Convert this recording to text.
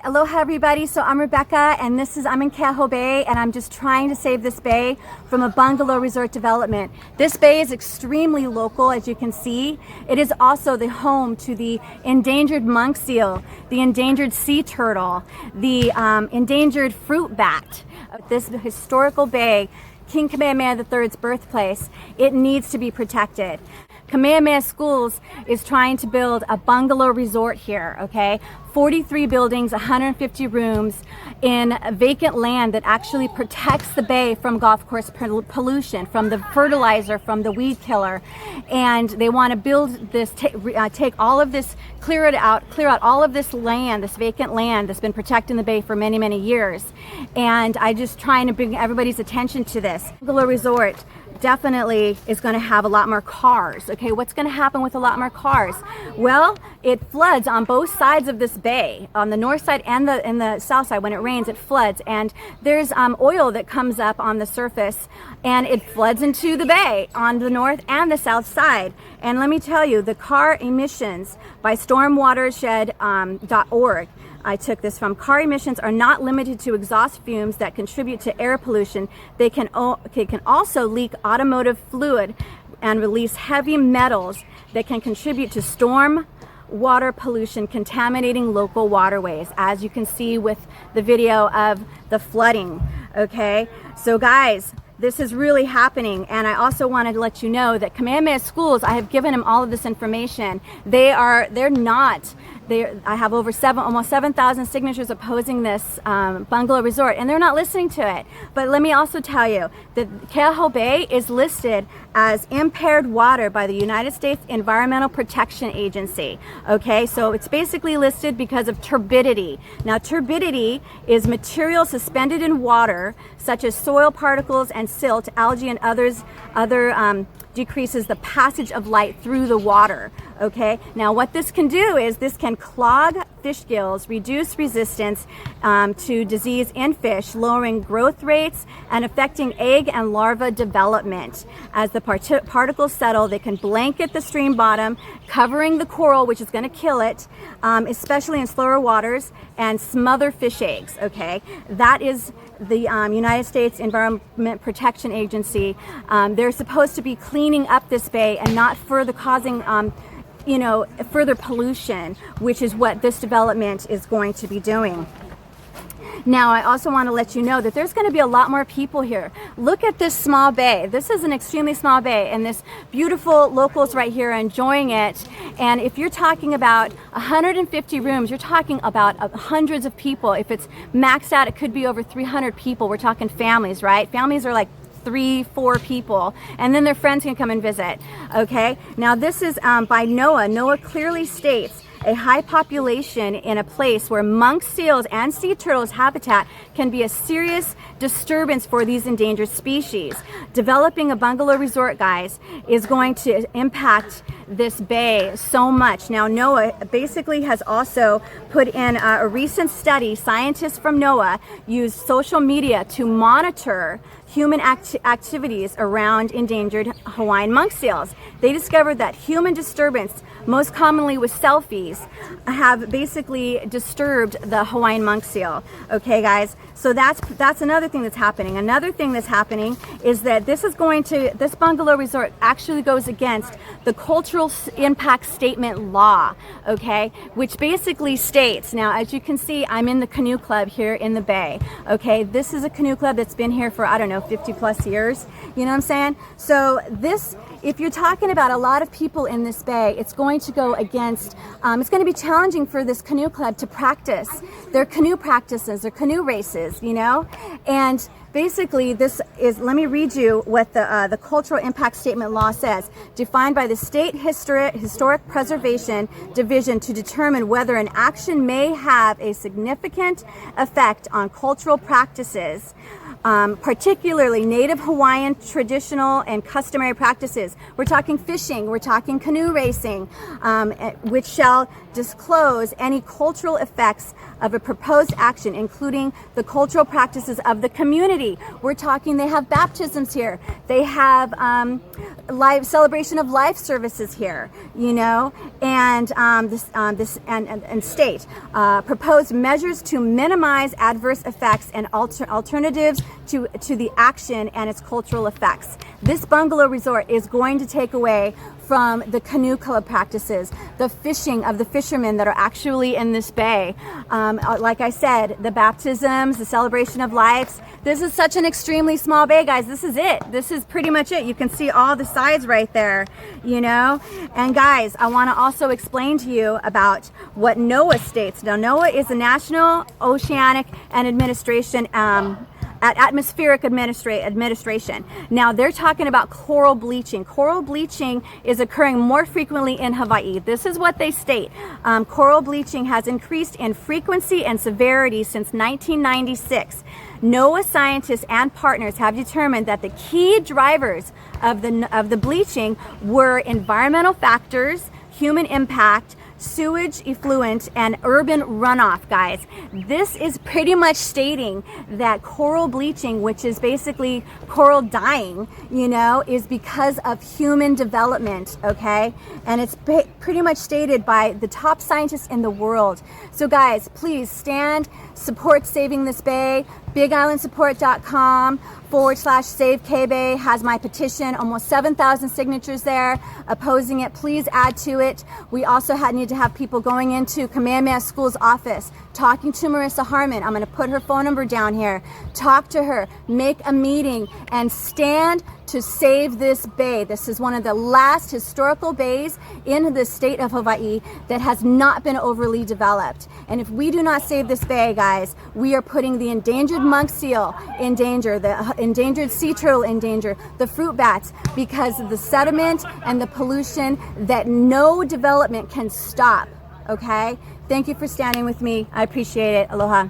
Aloha everybody, so I'm Rebecca and I'm in Keauhou Bay and I'm just trying to save this bay from a bungalow resort development. This bay is extremely local, as you can see. It is also the home to the endangered monk seal, the endangered sea turtle, the endangered fruit bat. This historical bay, King Kamehameha III's birthplace, it needs to be protected. Kamehameha Schools is trying to build a bungalow resort here, okay? 43 buildings, 150 rooms in vacant land that actually protects the bay from golf course pollution, from the fertilizer, from the weed killer. And they want to build this, take all of this, clear out all of this land, this vacant land that's been protecting the bay for many, many years. And I'm just trying to bring everybody's attention to this. Bungalow Resort definitely is going to have a lot more cars. Okay, what's going to happen with a lot more cars? Well, it floods on both sides of this bay, on the north side and the south side. When it rains, it floods, and there's oil that comes up on the surface, and it floods into the bay on the north and the south side. And let me tell you, the car emissions by stormwatershed.org, I took this from, car emissions are not limited to exhaust fumes that contribute to air pollution. They can also leak automotive fluid and release heavy metals that can contribute to storm water pollution, contaminating local waterways, as you can see with the video of the flooding. Okay, so guys, this is really happening. And I also wanted to let you know that Kamehameha Schools, I have given them all of this information. I have almost 7,000 signatures opposing this bungalow resort, and they're not listening to it. But let me also tell you that Keauhou Bay is listed as impaired water by the United States Environmental Protection Agency. Okay, so it's basically listed because of turbidity. Now, turbidity is material suspended in water, such as soil particles and silt, algae, and other decreases the passage of light through the water. Okay, now what this can do is this can clog fish gills, reduce resistance to disease in fish, lowering growth rates and affecting egg and larva development. As the particles settle, they can blanket the stream bottom, covering the coral, which is going to kill it, especially in slower waters, and smother fish eggs. Okay, that is the United States Environment Protection Agency. They're supposed to be cleaning up this bay and not further causing further pollution, which is what this development is going to be doing. Now, I also want to let you know that there's going to be a lot more people here. Look at this small bay. This is an extremely small bay, and this beautiful locals right here are enjoying it. And if you're talking about 150 rooms, you're talking about hundreds of people. If it's maxed out, it could be over 300 people. We're talking families, right? Families are like 3-4 people, and then their friends can come and visit. Okay, now this is by NOAA. NOAA clearly states a high population in a place where monk seals and sea turtles habitat can be a serious disturbance for these endangered species. Developing a bungalow resort, guys, is going to impact this bay so much. Now, NOAA basically has also put in a recent study. Scientists from NOAA used social media to monitor human activities around endangered Hawaiian monk seals. They discovered that human disturbance, most commonly with selfies, have basically disturbed the Hawaiian monk seal. Okay, guys, so that's another thing that's happening. Another thing that's happening is that this bungalow resort actually goes against the cultural impact statement law, okay, which basically states, now as you can see, I'm in the canoe club here in the bay. Okay, this is a canoe club that's been here for, I don't know, 50 plus years, you know what I'm saying? So this, if you're talking about a lot of people in this bay, it's going to go against, it's going to be challenging for this canoe club to practice their canoe practices, their canoe races, you know? And basically this is, let me read you what the cultural impact statement law says. Defined by the State Historic Preservation Division to determine whether an action may have a significant effect on cultural practices, particularly Native Hawaiian traditional and customary practices. We're talking fishing, we're talking canoe racing, which shall disclose any cultural effects of a proposed action, including the cultural practices of the community. We're talking, they have baptisms here. They have celebration of life services here, you know, and state proposed measures to minimize adverse effects and alternatives to the action and its cultural effects. This bungalow resort is going to take away from the canoe club practices, the fishing of the fishermen that are actually in this bay. Like I said, the baptisms, the celebration of lives. This is such an extremely small bay, guys. This is it. This is pretty much it. You can see all the sides right there, you know? And guys, I want to also explain to you about what NOAA states. Now, NOAA is the National Oceanic and Atmospheric Administration. Now they're talking about coral bleaching. Coral bleaching is occurring more frequently in Hawaii. This is what they state. Coral bleaching has increased in frequency and severity since 1996. NOAA scientists and partners have determined that the key drivers of the bleaching were environmental factors, human impact, sewage effluent, and urban runoff, guys. This is pretty much stating that coral bleaching, which is basically coral dying, you know, is because of human development, okay? And it's pretty much stated by the top scientists in the world. So guys, please stand, support saving this bay. BigIslandSupport.com/Save K-Bay has my petition, almost 7,000 signatures there opposing it. Please add to it. We also need to have people going into Kamehameha Schools office, talking to Marissa Harmon. I'm going to put her phone number down here. Talk to her, make a meeting, and stand to save this bay. This is one of the last historical bays in the state of Hawaii that has not been overly developed. And if we do not save this bay, guys, we are putting the endangered monk seal in danger, the endangered sea turtle in danger, the fruit bats, because of the sediment and the pollution that no development can stop, okay? Thank you for standing with me. I appreciate it. Aloha.